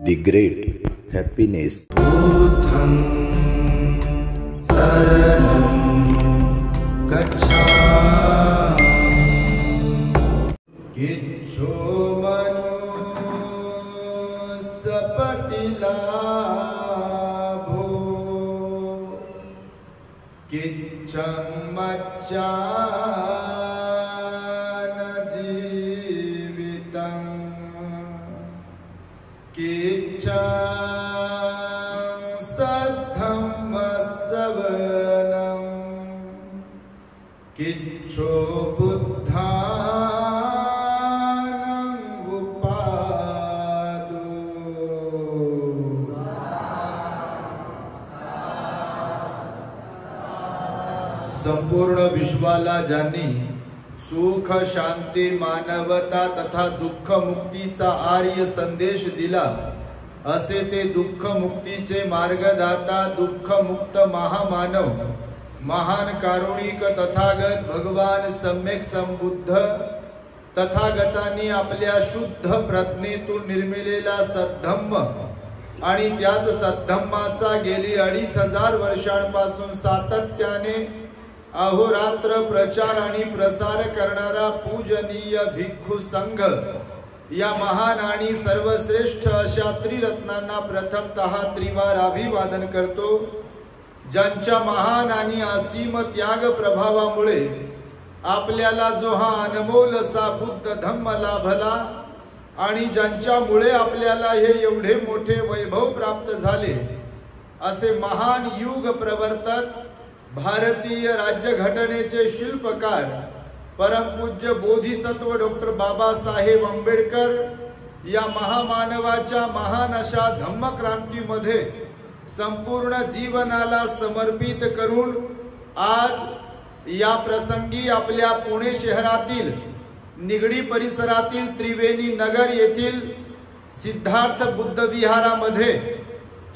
The great happiness. बुद्धं शरणं गच्छामि। किच्छो मनुष्यपटिलाभो किच्छं मज्जान जीवितं किच्छं सद्धम्मश्रवणं किच्छो बुद्धानं उपादो। संपूर्ण विश्वाला ज्यांनी सुख शांती मानवता तथा दुःख मुक्तीचा आर्य संदेश दिला असे ते दुःख मुक्तीचे मार्गदाता दुःख मुक्त महामानव महान कारुणिक तथागत भगवान सम्यक संबुद्ध तथागतांनी आपल्या शुद्ध प्रज्ञेतून निर्मिलेला सद्धम्म आणि त्याच सद्धम्माचा गेली 2500 वर्षांपासून सातत्याने अहोरात्र प्रचार आणि प्रसार करणारा पूजनीय भिक्खू संघ या महान आणि सर्वश्रेष्ठ अशा त्रिरत्नांना प्रथमतः त्रिवार अभिवादन करतो, ज्यांच्या महान आणि असीम त्याग प्रभावामुळे आपल्याला जो हा अनमोल असा बुद्ध धम्म लाभला आणि ज्यांच्यामुळे आपल्याला हे एवढे मोठे वैभव प्राप्त झाले असे महान युग प्रवर्तक भारतीय राज्यघटनेचे शिल्पकार परमपूज्य बोधिसत्व डॉक्टर बाबासाहेब आंबेडकर या महामानवाच्या महान अशा धम्मक्रांतीमध्ये संपूर्ण जीवनाला समर्पित करून आज या प्रसंगी आपल्या पुणे शहरातील निगडी परिसरातील त्रिवेणी नगर येथील सिद्धार्थ बुद्ध विहारामध्ये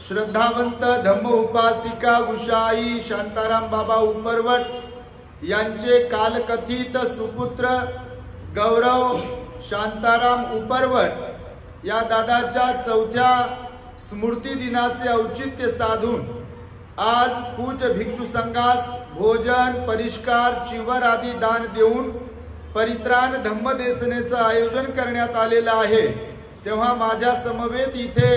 श्रद्धावंत धम्म उपासिका उषाई शांताराम बाबा उपरवट यांचे कालकथित सुपुत्र गौरव शांताराम उपरवट या दादाच्या 4थ्या स्मृती दिनाचे औचित्य साधून आज पूज्य भिक्षू संघास भोजन परिष्कार चिवर आदी दान देऊन परित्राण धम्मदेसनेचे आयोजन करण्यात आलेले आहे। तेव्हा माझ्या समवेत इथे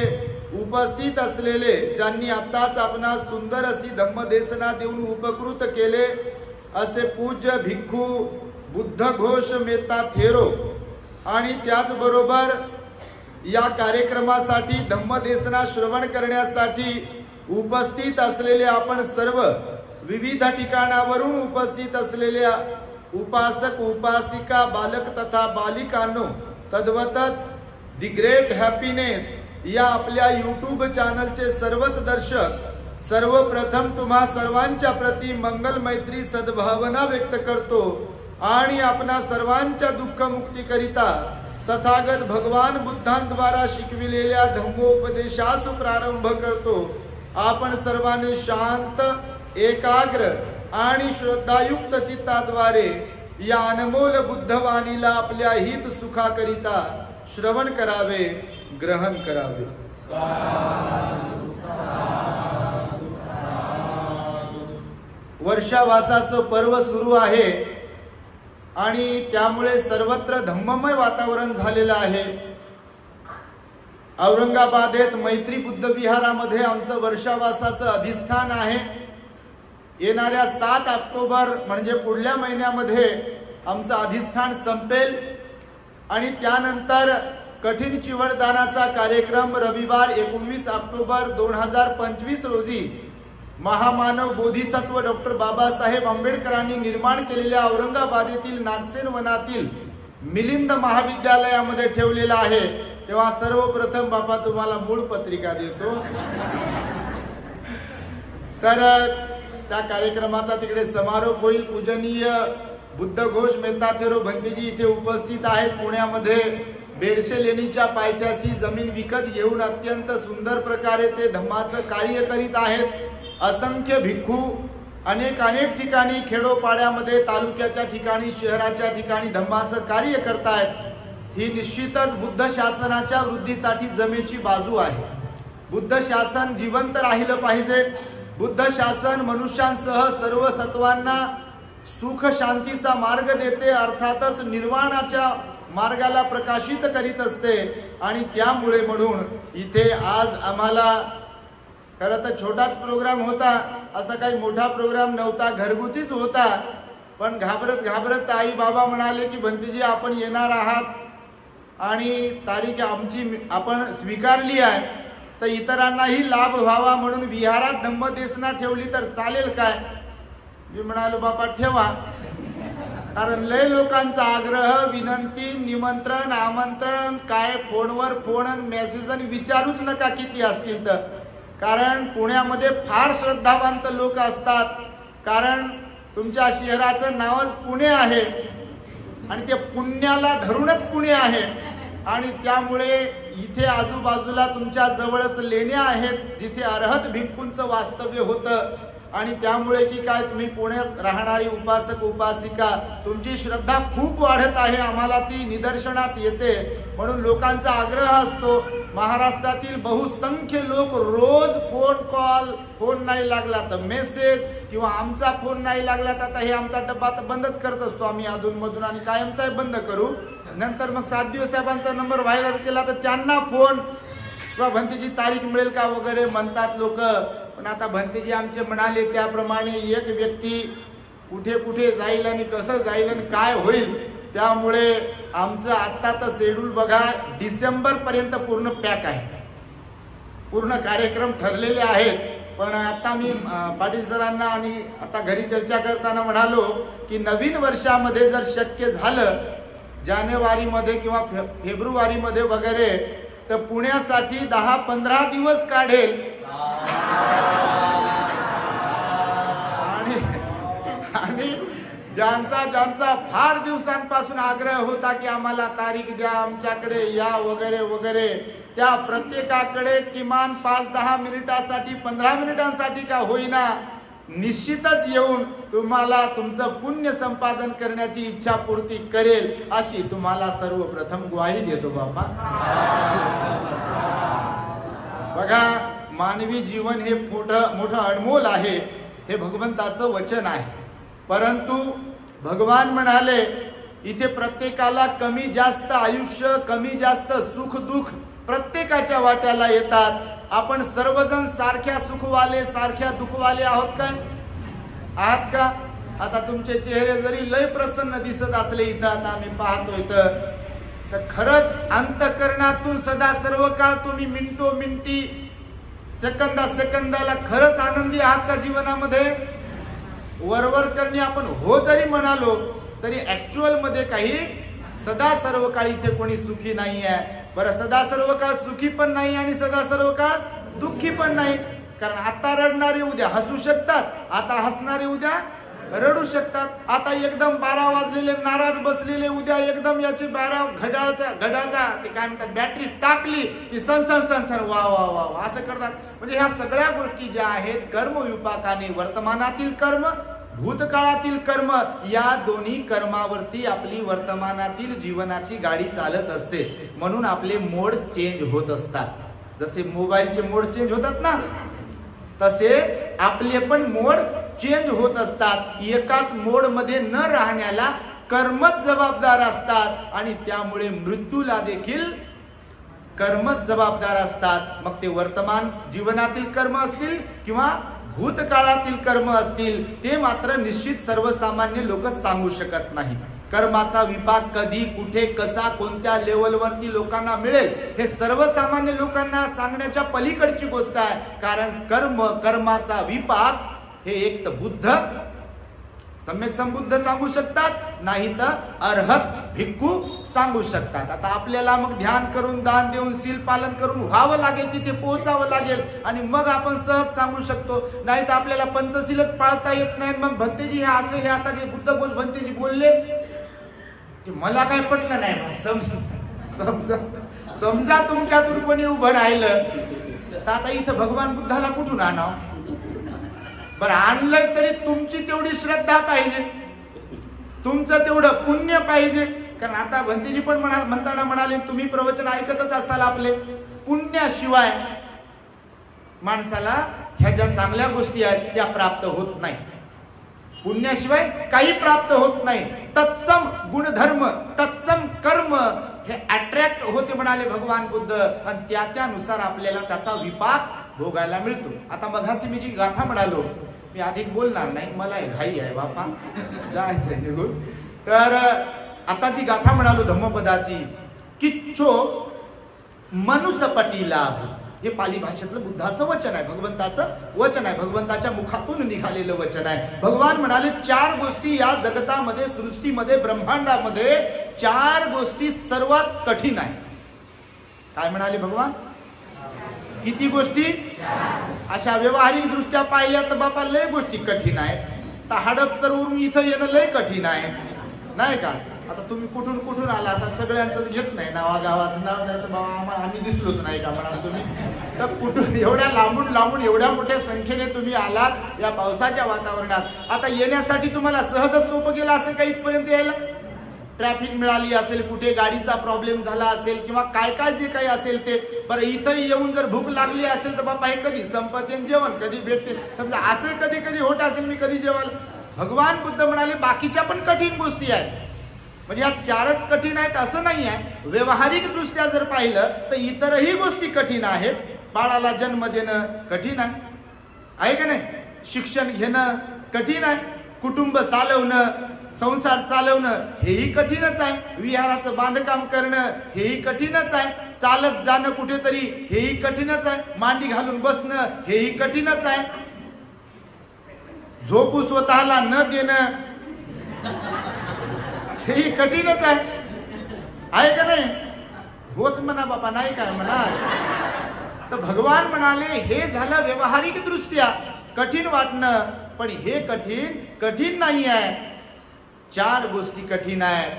उपस्थित असलेले ज्यांनी आताच आपणास सुंदर अशी धम्मदेसना देऊन उपकृत केले असे पूज्य भिक्खू बुद्ध घोष मेहता थेरो आणि त्याचबरोबर या कार्यक्रमासाठी धम्मदेसना श्रवण करण्यासाठी उपस्थित असलेले आपण सर्व विविध ठिकाणावरून उपस्थित असलेल्या उपासक उपासिका बालक तथा बालिकांनो तद्वतच दी ग्रेट हॅपीनेस या आपल्या यूट्यूब चॅनलचे सर्वच दर्शक सर्वप्रथम तुम्हा सर्वांच्या प्रती मंगल मैत्री सद्भावना व्यक्त करतो आणि आपणा सर्वांच्या दुःख मुक्ती करिता तथागत भगवान बुद्धांद्वारा शिकविलेल्या धम्मोपदेशास प्रारंभ करतो। आपण सर्वांनी शांत एकाग्र आणि श्रद्धायुक्त चित्ताद्वारे या अनमोल बुद्धवाणीला आपल्या हित सुखाकरिता श्रवण करावे ग्रहण करावे। वर्षावासाचं पर्व सुरू आहे आणि त्यामुळे सर्वत्र धम्ममय वातावरण झालेलं आहे। औरंगाबादेत मैत्री बुद्ध विहारामध्ये आमचं वर्षावासाचं अधिष्ठान आहे। येणाऱ्या 7 ऑक्टोबर म्हणजे पुढल्या महिन्यामध्ये आमचं अधिष्ठान संपेल आणि त्यानंतर कठीण चिवरदानाचा कार्यक्रम रविवार 19 ऑक्टोबर 2025 रोजी महामानव बोधिसत्व डॉक्टर बाबासाहेब आंबेडकरांनी निर्माण केलेल्या औरंगाबाद येथील नागसेन वनातील मिलिंद महाविद्यालयामध्ये ठेवलेला आहे। तेव्हा सर्वप्रथम बाबा तुम्हाला मूळ पत्रिका देतो। तर त्या कार्यक्रमाचा तिकडे समारोप होईल। पूजनीय बुद्ध घोष मेहता थेरो भंतेजी इथे उपस्थित आहेत। पुण्यामध्ये बेडशे लेणीच्या पायथ्याशी जमीन विकत घेऊन अत्यंत सुंदर प्रकारे ते धम्माचं कार्य करीत आहेत। असंख्य भिक्खू अनेक ठिकाणी खेडोपाड्यामध्ये तालुक्याच्या ठिकाणी शहराच्या ठिकाणी धम्माचं कार्य करतायत। ही निश्चितच बुद्ध शासनाच्या वृद्धीसाठी जमेची बाजू आहे. बुद्ध शासन जिवंत राहिलं पाहिजे. बुद्ध शासन मनुष्यांसह सर्व सत्वांना सुख शांतीचा मार्ग देते, अर्थातच निर्वाणाच्या मार्गाला प्रकाशित करीत असते. आणि त्यामुळे म्हणून इथे आज आम्हाला खरं तर छोटाच प्रोग्राम होता, असा काही मोठा प्रोग्राम नव्हता, घरगुतीच होता. पण घाबरत आई बाबा म्हणाले की भंतेजी आपण येणार आहात आणि तारीख आमची आपण स्वीकारली आहे, तर इतरांनाही लाभ व्हावा म्हणून विहारात धम्मदेसना ठेवली तर चालेल काय? मी म्हणालो बाबा ठेवा, कारण लय लोकांचा आग्रह, विनंती, निमंत्रण, आमंत्रण काय फोनवर फोन मेसेज विचारूच नका किती असतील तर. कारण पुण्यामध्ये फार श्रद्धावंत लोक असतात, कारण तुमच्या शहराचं नावच पुणे आहे आणि ते पुण्याला धरूनच पुणे आहे. आणि त्यामुळे इथे आजूबाजूला तुमच्या जवळच लेण्या आहेत जिथे अर्हत भिक्खूंचं वास्तव्य होतं. आणि त्यामुळे की काय तुम्ही पुण्यात राहणारी उपासक उपासिका तुमची श्रद्धा खूप वाढत आहे, आम्हाला ती निदर्शनास येते. म्हणून लोकांचा आग्रह असतो. महाराष्ट्रातील बहुसंख्य लोक रोज फोन नाही लागला तर मेसेज, किंवा आमचा फोन नाही लागला तर आता हे आमचा डब्बा तर बंदच करत असतो आम्ही अधूनमधून, आणि कायमचा बंद करू. नंतर मग सातदिवस साहेबांचा नंबर व्हायरल केला तर त्यांना फोन किंवा भंतेजी तारीख मिळेल का वगैरे म्हणतात लोक. पण आता भंतेजी आमचे म्हणाले त्याप्रमाणे एक व्यक्ती कुठे कुठे जाईल आणि कसं जाईल आणि काय होईल, त्यामुळे आमचं आता तर शेड्यूल बघा डिसेंबर पर्यंत पूर्ण पॅक आहे, पूर्ण कार्यक्रम ठरलेले आहेत. पण आता मी पाटील सरांना आणि आता घरी चर्चा करताना म्हणालो की नवीन वर्षामध्ये जर शक्य झालं जानेवारीमध्ये किंवा फेब्रुवारीमध्ये वगैरे तर पुण्यासाठी 10-15 दिवस काढेल. आणि ज्यांचा फार दिवसांपासून आग्रह होता की आम्हाला तारीख द्या, आमच्याकडे या वगैरे वगैरे, त्या प्रत्येकाकडे किमान 5-10 मिनिटासाठी 15 मिनिटांसाठी का होईना निश्चितच येऊन तुम्हाला तुमचं पुण्य संपादन करण्याची इच्छा पूर्ती करेल अशी तुम्हाला सर्वप्रथम ग्वाही देतो बाबा. बघा मानवी जीवन हे मोठं अनमोल आहे, हे भगवंताचं वचन आहे. परंतु भगवान म्हणाले इथे प्रत्येकाला कमी जास्त आयुष्य, कमी जास्त सुख दुःख प्रत्येकाच्या वाट्याला येतात. आपण सर्वजण सारख्या सुखवाले सारख्या दुःखवाले आहोत काय? आहात का? आता तुमचे चेहरे जरी लय प्रसन्न दिसत असले इथं आता आम्ही पाहतोय तर खरंच अंतःकरणातून सदा सर्व काळ तुम्ही मिनिटो मिनिटी सेकंदाला खरंच आनंदी आहात का जीवनामध्ये? वरवर करणे आपण हो जरी म्हणालो तरी ऍक्च्युअल मध्ये काही सदा सर्व काळ इथे कोणी सुखी नाही आहे. बरं, सदा सर्व काळ सुखी पण नाही आणि सदा सर्व काळ दुःखी पण नाही. कारण आता रडणारे उद्या हसू शकतात, आता हसणारे उद्या रडू शकतात. आता एकदम 12 वाजलेले नाराज बसलेले उद्या एकदम याची 12 घड्याळाचा ते काय म्हणतात बॅटरी टाकली की सन वा वा वा वा असं करतात. म्हणजे ह्या सगळ्या गोष्टी ज्या आहेत कर्मविपाकाने वर्तमानातील कर्म, भूतकाळातील कर्म, या दोन्ही कर्मावरती आपली वर्तमानातील जीवनाची गाडी चालत असते. म्हणून आपले मोड चेंज होत असतात. जसे मोबाईलचे मोड चेंज होतात ना, तसे आपले पण मोड चेंज होत असतात. एकाच मोड मध्ये न राहण्याला कर्मच जबाबदार असतात आणि त्यामुळे मृत्यूला देखील कर्मच जबाबदार असतात. मग ते वर्तमान जीवनातील कर्म असतील किंवा भूतकाळातील कर्म असतील, ते मात्र निश्चित सर्वसामान्य लोक सांगू शकत नाही. कर्माचा विपाक कधी कुठे कसा कोणत्या लेवलवरती लोकांना मिळेल हे सर्वसामान्य लोकांना सांगण्याच्या पलीकडची गोष्ट आहे. कारण कर्माचा विपाक हे एक तर बुद्ध सम्यक संबुद्ध सांगू शकतात, नाही तर अर्हत भिक्खू सांगू शकतात. आता आपल्याला मग ध्यान करून दान देऊन शील पालन करून व्हावं लागेल, तिथे पोहोचावं लागेल आणि मग आपण सहज सांगू शकतो. नाही तर आपल्याला पंचशीलच पाळता येत नाही. मग भंतेजी हे असं हे आता जे बुद्धघोष भंतेजी बोलले ते मला काय पटलं नाही. समजा तुमच्यातून कोणी उभं राहिलं तर आता इथं भगवान बुद्धाला कुठून आणावं? बरं, आणलंय तरी तुमची तेवढी श्रद्धा पाहिजे, तुमचं तेवढं पुण्य पाहिजे. कारण आता भंतीजी पण म्हणताना म्हणाले, तुम्ही प्रवचन ऐकतच असाल आपले, पुण्याशिवाय माणसाला ह्या ज्या चांगल्या गोष्टी आहेत त्या प्राप्त होत नाही. पुण्याशिवाय काही प्राप्त होत नाही. तत्सम गुणधर्म, तत्सम कर्म हे अट्रॅक्ट होते म्हणाले भगवान बुद्ध, आणि त्यानुसार आपल्याला त्याचा विपाक भोगायला मिळतो. आता मघाशी मी जी गाथा म्हणालो, मी अधिक बोलणार नाही, मला घाई आहे बापा, जायचंय निघून. तर आता जी गाथा म्हणालो धम्मपदाची, किच्छो मनुसपटी लाभ, हे पाली भाषेतलं बुद्धाचं वचन आहे, भगवंताचं वचन आहे, भगवंताच्या मुखातून निघालेलं वचन आहे. भगवान म्हणाले 4 गोष्टी या जगतामध्ये, सृष्टीमध्ये, ब्रह्मांडामध्ये 4 गोष्टी सर्वात कठीण आहे. काय म्हणाले भगवान? किती गोष्टी? अशा व्यावहारिक दृष्ट्या पाहिल्या तर बापा लय गोष्टी कठीण आहे. तर हडपसरवरून इथं येणं लय कठीण आहे, नाही का? आता तुम्ही कुठून कुठून आला, आता सगळ्यांचं घेत नाही नावा गावाचं नाव, नाही तर बाबा आम्ही दिसलोच नाही का म्हणा तुम्ही. तर कुठून एवढ्या लांबून लांबून एवढ्या मोठ्या संख्येने तुम्ही आलात या पावसाच्या वातावरणात. आता येण्यासाठी तुम्हाला सहजच सोपं गेलं असेल का इथपर्यंत यायला? ट्रॅफिक मिळाली असेल, कुठे गाडीचा प्रॉब्लेम झाला असेल, किंवा काय काय जे काही असेल ते. बरं इथं येऊन जर भूक लागली असेल तर बाबा हे कधी संपते जेवण कधी भेटते, समजा असे कधी कधी होत असेल मी कधी जेवाल. भगवान बुद्ध म्हणाले बाकीच्या पण कठीण गोष्टी आहेत, म्हणजे या 4च कठीण आहेत असं नाही आहे. व्यावहारिक दृष्ट्या जर पाहिलं तर इतरही गोष्टी कठीण आहेत. बाळाला जन्म देणं कठीण आहे का नाही? शिक्षण घेणं कठीण आहे. कुटुंब चालवणं, संसार चालवणं हेही कठीणच आहे. विहाराचं बांधकाम करणं हेही कठीणच आहे. चालत जाणं कुठेतरी हेही कठीणच आहे. मांडी घालून बसणं हेही कठीणच आहे. झोपू स्वतःला न देणं हेही कठीणच आहे का नाही? होच म्हणा बाबा, नाही काय म्हणा. तर भगवान म्हणाले हे झालं व्यावहारिक दृष्ट्या कठीण वाटणं, पण हे कठीण नाही आहे. 4 गोष्टी कठीण आहे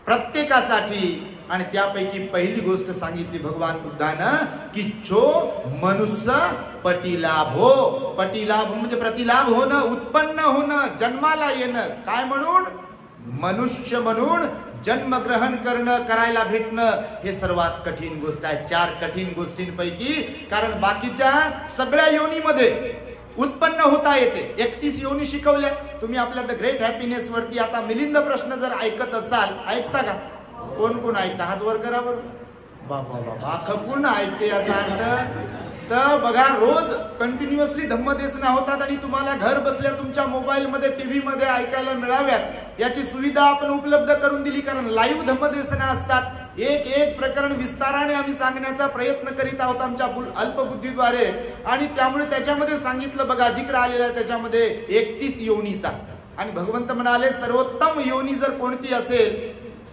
प्रत्येकासाठी, आणि त्यापैकी पहिली गोष्ट सांगितली भगवान बुद्धानं की जो मनुष्य पटिलाभो. पटिलाभ म्हणजे प्रतिलाभ होणं, उत्पन्न होणं, जन्माला येणं. काय म्हणून? मनुष्य म्हणून जन्मग्रहण करणं, करायला भेटणं हे सर्वात कठीण गोष्ट आहे 4 कठीण गोष्टींपैकी. कारण बाकीच्या सगळ्या योनीमध्ये उत्पन्न होता येते. 31 योनी शिकवल्या तुम्ही आपल्या द ग्रेट हॅपीनेस वरती. आता मिलिंद प्रश्न जर ऐकत असाल, ऐकता का? कोण कोण ऐकता? हात वर करा बरं. बाबा बाबा खपून ऐकते याचा अर्थ. तर बघा रोज कंटिन्युअसली धम्मदेशना होतात आणि तुम्हाला घर बसल्या तुमच्या मोबाईल मध्ये, टीव्ही मध्ये ऐकायला मिळाव्यात याची सुविधा आपण उपलब्ध करून दिली. कारण लाईव्ह धम्मदेशना असतात. एक प्रकरण विस्ताराने आम्ही सांगण्याचा प्रयत्न करीत आहोत आमच्या अल्पबुद्धीद्वारे, आणि त्यामुळे त्याच्यामध्ये सांगितलं बघा जिक्र आलेला आहे त्याच्यामध्ये 31 योनीचा. आणि भगवंत म्हणाले सर्वोत्तम योनी जर कोणती असेल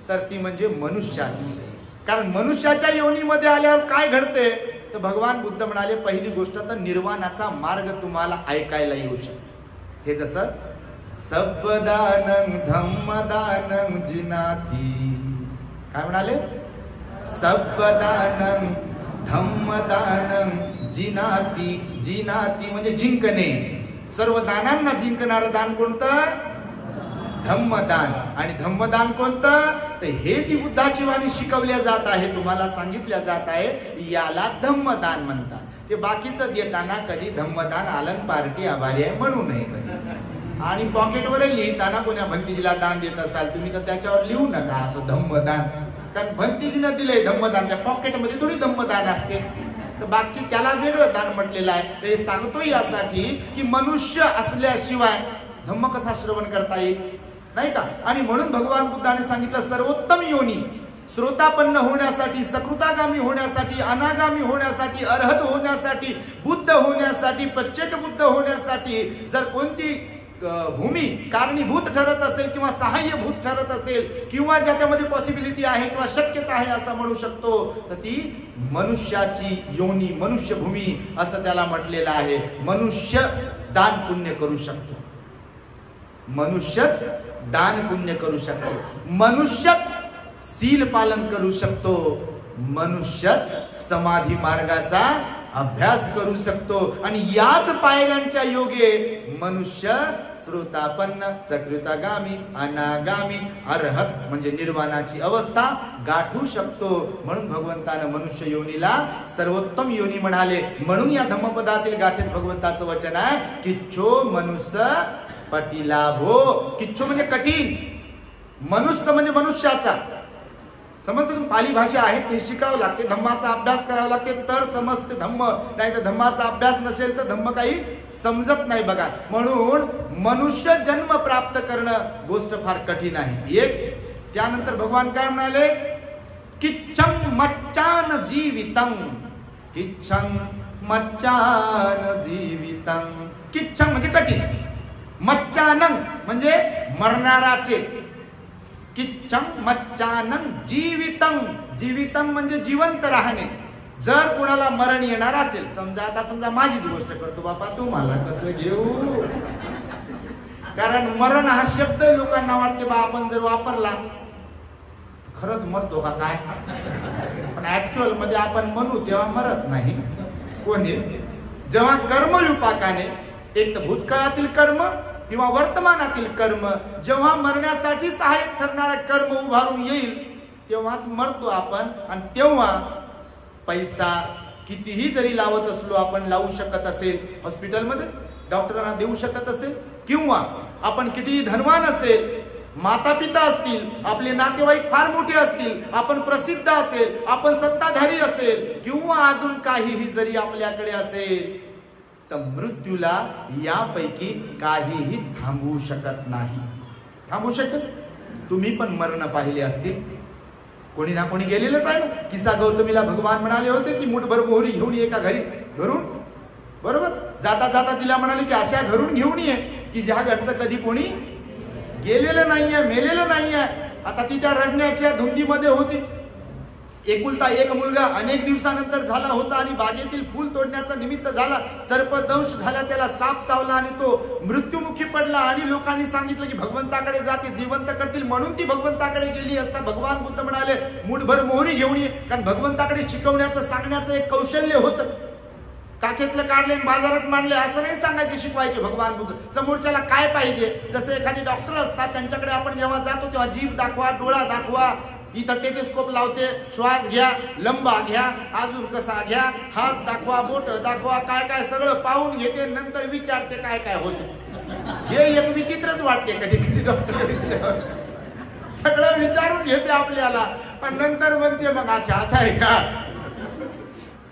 तर ती म्हणजे मनुष्याची. कारण मनुष्याच्या योनीमध्ये आल्यावर काय घडते तर भगवान बुद्ध म्हणाले पहिली गोष्ट तर निर्वाणाचा मार्ग तुम्हाला ऐकायला येऊ शकतो. हे जसं सब्बदानं धम्मदानं जिनाती. काय म्हणाले? सब्बदानं धम्मदानं जिनाती. जिनाती म्हणजे जिंकणे. सर्व दानांना जिंकणारं दान कोणतं? धम्मदान. आणि धम्मदान कोणतं? तर हे जी बुद्धाची वाणी शिकवल्या जात आहे, तुम्हाला सांगितल्या जात आहे, याला धम्मदान म्हणतात. ते बाकीचं देताना कधी धम्मदान आलन पार्टी आभारी आहे म्हणू नये कधी. आणि पॉकेटवरही लिहिताना कोण्या भंतीजीला दान देत असाल तुम्ही तर त्याच्यावर लिहू नका असं धम्मदान. कारण भंतीजीनं दिलंय धम्मदान, त्या पॉकेटमध्ये थोडी धम्मदान असते. तर बाकी त्याला वेगळं दान म्हटलेलं आहे. ते सांगतोय यासाठी की मनुष्य असल्याशिवाय धम्म कसा श्रवण करता येईल, नाही का? आणि म्हणून भगवान बुद्धाने सांगितलं सर्वोत्तम योनी श्रोतापन्न होण्यासाठी, सकृतागामी होण्यासाठी, अनागामी होण्यासाठी, अर्हत होण्यासाठी, बुद्ध होण्यासाठी, प्रत्येक बुद्ध होण्यासाठी जर कोणती भूमी कारणीभूत ठरत असेल किंवा सहाय्यभूत ठरत असेल किंवा ज्याच्यामध्ये पॉसिबिलिटी आहे किंवा शक्यता आहे असं म्हणू शकतो तर ती मनुष्याची योनी, मनुष्य भूमी असं त्याला म्हटलेलं आहे. मनुष्य दान पुण्य करू शकतो, मनुष्यच दान पुण्य करू शकतो, मनुष्यच शील पालन करू शकतो, मनुष्यच समाधी मार्गाचा अभ्यास करू शकतो. आणि याच पायऱ्यांच्या योगे मनुष्य श्रोतापन्न सकृतगामी अनागामी अर्हत म्हणजे निर्वाणाची अवस्था गाठू शकतो. म्हणून भगवंतानं मनुष्य योनीला सर्वोत्तम योनी म्हणाले. म्हणून या धम्मपदातील गाथेत भगवंताचं वचन आहे, किच्छो मनुष्य पटिलाभो. किच्छो म्हणजे कठीण, मनुष्य म्हणजे मनुष्याचा. समजतं, पाली भाषा आहे ते शिकावं लागते, धम्माचा अभ्यास करावा लागते तर समजते धम्म, नाही तर धम्माचा अभ्यास नसेल तर धम्म काही समजत नाही बघा. म्हणून मनुष्य जन्म प्राप्त करणं गोष्ट फार कठीण आहे एक. त्यानंतर भगवान काय म्हणाले, किच्छं मच्चान जीवितं. किच्छं मच्चान जीवितं. किच्छं म्हणजे कठीण, मच्चानं म्हणजे मरणाराचे. किच्छं मच्चानं जीवितं. जीवितं म्हणजे जिवंत राहणे. जर कुणाला मरण येणार असेल, समजा माझीच गोष्ट करतो बापा, तुम्हाला कसं घेऊ, कारण मरण हा शब्द लोकांना वाटते बा आपण जर वापरला खरंच मरतो का काय, पण ऍक्च्युअल मध्ये आपण म्हणू तेव्हा मरत नाही कोणी. जेव्हा कर्मविपाकाने एक तर भूतकाळातील कर्म किंवा वर्तमानातील कर्म जेव्हा मरण्यासाठी सहाय्यक ठरणारा कर्म उभारून येईल तेव्हाच मरतो आपण. आणि तेव्हा पैसा कितीही जरी लावत असलो, आपण लावू शकत असेल हॉस्पिटलमध्ये, डॉक्टरांना देऊ शकत असेल, किंवा आपण कितीही धनवान असेल, माता पिता असतील, आपले नातेवाईक फार मोठे असतील, आपण प्रसिद्ध असेल, आपण सत्ताधारी असेल, किंवा अजून काहीही जरी आपल्याकडे असेल, तर मृत्यूला यापैकी काहीही थांबवू शकत नाही. थांबवू शकत? तुम्ही पण मरण पाहिले असतील, कोणी ना कोणी गेलेलंच आहे ना. किसा गौतमीला भगवान म्हणाले होते की मुठभर मोहरी घेऊन ये का घरून, बरोबर. जाता जाता तिला म्हणाले की अशा घरून घेऊन ये की ज्या घरचं कधी कोणी गेलेलं नाहीये, मेलेलं नाहीये. आता ती त्या रडण्याच्या धुंदीमध्ये होती. एकुलता एक मुलगा अनेक दिवसानंतर झाला होता आणि बागेतील फूल तोडण्याचा निमित्त झाला. सर्पदंश झाला, त्याला साप चावला आणि तो मृत्युमुखी पडला. आणि लोकांनी सांगितलं की भगवंताकडे जाते, जिवंत करतील, म्हणून ती भगवंताकडे गेली असता भगवान बुद्ध म्हणाले मुठभर मोहरी घेऊन ये. कारण भगवंताकडे शिकवण्याचं सांगण्याचं एक कौशल्य होतं. काखेतलं काढले बाजारात मांडले असं नाही सांगायचे, शिकवायचे भगवान बुद्ध. समोरच्याला काय पाहिजे, जसे एखादी डॉक्टर असतात त्यांच्याकडे आपण जेव्हा जातो तेव्हा जीभ दाखवा, डोळा दाखवा, इथं टेलिस्कोप लावते, श्वास घ्या, लंबा घ्या, अजून कसा घ्या, हात दाखवा, बोट दाखवा, काय काय सगळं पाहून घेते, नंतर विचारते काय काय होते. हे एक विचित्रच वाटते कधी कधी डॉक्टरकडे, सगळं विचारून घेते आपल्याला पण नंतर म्हणते मग अच्छा असं आहे का.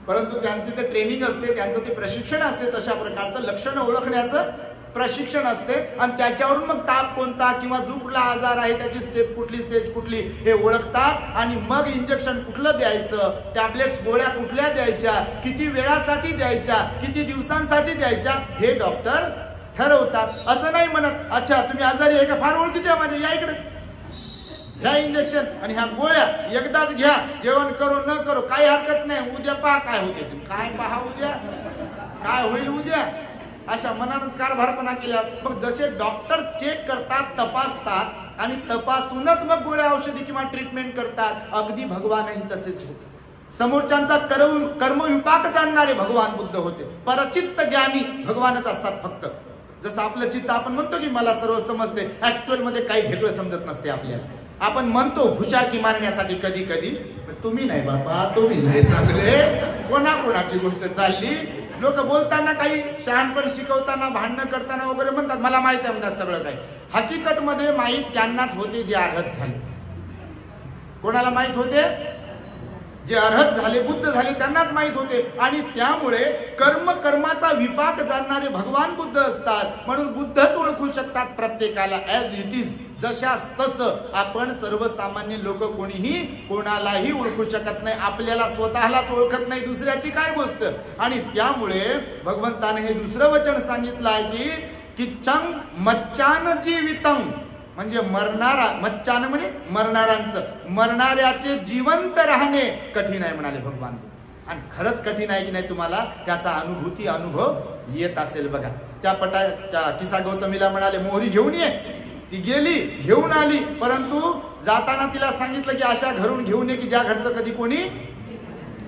परंतु त्यांचे ते ट्रेनिंग असते, त्यांचं ते प्रशिक्षण असते, तशा प्रकारचं लक्षण ओळखण्याचं प्रशिक्षण असते. आणि त्याच्यावरून मग ताप कोणता किंवा जो कुठला आजार आहे, त्याची स्टेप कुठली, स्टेज कुठली हे ओळखतात. आणि मग इंजेक्शन कुठलं द्यायचं, टॅबलेट्स गोळ्या कुठल्या द्यायच्या, किती वेळासाठी द्यायच्या, किती दिवसांसाठी द्यायच्या, हे डॉक्टर ठरवतात. असं नाही म्हणत अच्छा तुम्ही आजारी आहे का, फार ओळखीच्या माझ्या, या इकडे ह्या इंजेक्शन आणि ह्या गोळ्या एकदाच घ्या, जेवण करो न करो काही हरकत नाही, उद्या पहा काय होते. काय पहा उद्या, काय होईल उद्या, अशा मनानच कारभारपणा केल्या. मग जसे डॉक्टर चेक करतात, तपासतात आणि तपासूनच मग गोळ्या औषधी किंवा ट्रीटमेंट करतात, अगदी भगवानही तसेच होते. समोरच्यांचा कर्मविपाक जाणणारे भगवान बुद्ध होते. परचित्त ज्ञानी भगवानच असतात फक्त. जसं आपलं चित्त आपण म्हणतो की मला सर्व समजते, ऍक्च्युअल मध्ये काही ढेकळं समजत नसते आपल्याला. आपण म्हणतो हुशारकी मारण्यासाठी कधी कधी, तुम्ही नाही बाबा, तुम्ही नाही चांगले, कोणाकोणाची गोष्ट चालली. लोक बोलताना काही शहाणपण शिकवताना, भांडणं करताना वगैरे म्हणतात मला माहित आहे म्हणतात सगळं काही. हकीकत मध्ये माहीत त्यांनाच होते जे अर्हत झाले. कोणाला माहित होते, जे अर्हत झाले, बुद्ध झाले, त्यांनाच माहित होते. आणि त्यामुळे कर्माचा विपाक जाणणारे भगवान बुद्ध असतात. म्हणून बुद्धच ओळखू शकतात प्रत्येकाला ऍज इट इज, जशास तसं. आपण सर्वसामान्य लोक कोणीही कोणालाही ओळखू शकत नाही, आपल्याला स्वतःलाच ओळखत नाही, दुसऱ्याची काय गोष्ट. आणि त्यामुळे भगवंताने हे दुसरं वचन सांगितलं आहे की किच्छं मच्चान जीवितं, म्हणजे मरणारा, मच्चान म्हणजे मरणाऱ्यांचं, मरणाऱ्याचे जिवंत राहणे कठीण आहे म्हणाले भगवान. आणि खरंच कठीण आहे की नाही, तुम्हाला त्याचा अनुभव येत असेल बघा. त्या किसा गौतमीला म्हणाले मोहरी घेऊन ये, ती गेली, घेऊन आली, परंतु जाताना तिला सांगितलं की अशा घरून घेऊन ये की ज्या घरचं कधी कोणी